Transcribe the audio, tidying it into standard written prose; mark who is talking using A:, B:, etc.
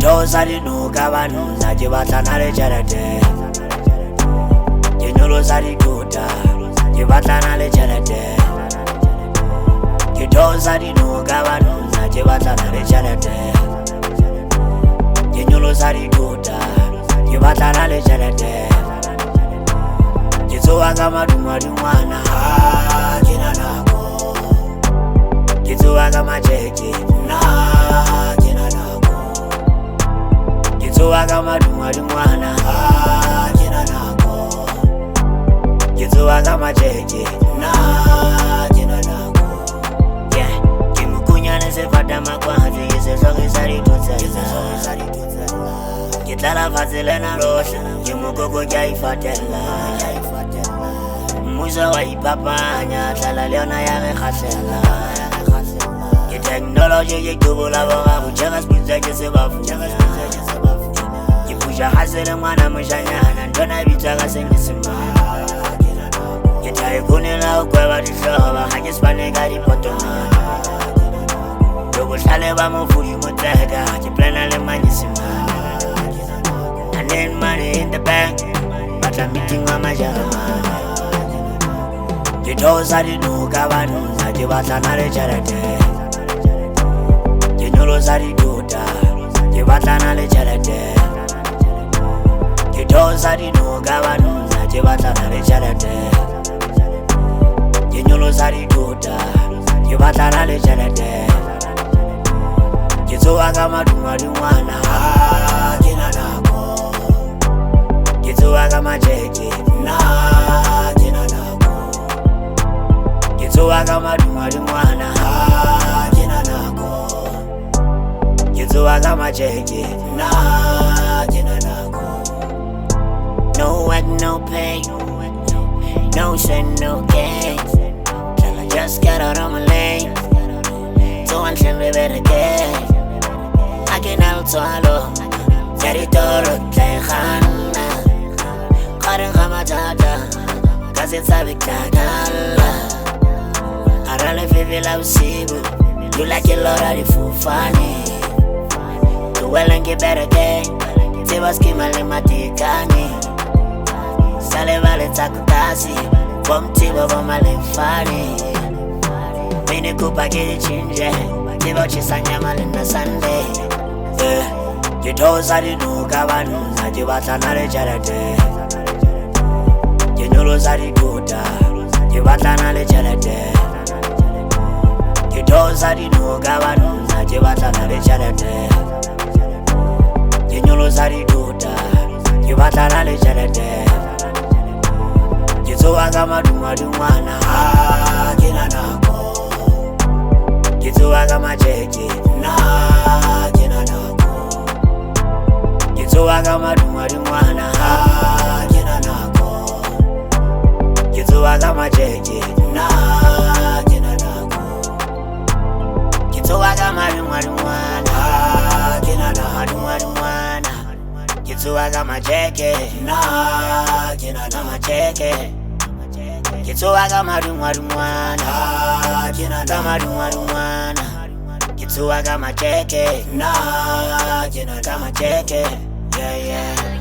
A: Dosa di nuka vanu naje vatana le charate. Nyolosa di duda je vatana le charate. Dosa di nuka vanu naje vatana le charate. Nyolosa di duda je vatana le charate. Jitsuwa kama dumwa dumwana jina nako. Jitsuwa kama cheki na jina nako. Jitsuwa kama dumwa dumwana jina nako. Jitsuwa kama cheki na jina nako. Yeah, kimukunya nese fata makwanzi yese soki sari tutsa. Kitala fazile na rosha kimukoko jai fatela. Musa wa ipapanya tala leona ya khasela. Ke technology ye kubula ba bujaga spinza ke se bafu. Ke pusha hasele mwana mshanyana ndona bitaka sengisima. Ke tai kunela ukwa dishoba hanye spane gari potoma. Dogo shale ba mufuri mutega ke plana le manyisima. And then money in the bank, but I'm meeting on my job. The doors are the new government, I give us another charity. The Nolos are the daughter, give us another charity. The doors are the new government, I give us another charity. The Nolos are the daughter, give us another charity. The Zoaga Madumana, Jina Nako. Jitsuwa kama cheki na jina nako. Jitsuwa kama dumwana jina nako. Jitsuwa kama cheki na jina nako. No work, no pay, no sin, no gain. Till I just got out of my lane. So I'm trying to better get. I can out to hello. Territory Tejana. Karen Ramadada, Gazeta Victadala. Arale Vivila Usibu, you like a lot of the food funny. The well and get better day, Tibaski Malimatikani. Salivale Takutasi, Bom Tiba Malifani. Mini Kupa get it change, Tibachi Sanyamalina Sunday. The doors are the new government, Najibatana Charate. Nyolosa di duda, je vatana le charate. Dosa di nuka vanu, je vatana le charate. Nyolosa di duda, je vatana le charate. Jitsuwa kama dumwana jina nako. Jitsuwa kama cheki na jina nako. Jitsuwa kama dumwana jina nako. Jitsuwa kama cheki na jina nako. Jitsuwa kama dumwana jina dumwana. Jitsuwa kama cheki na jina kama cheki. Jitsuwa kama dumwana jina kama dumwana. Jitsuwa kama cheki na jina kama cheki. Yeah, yeah.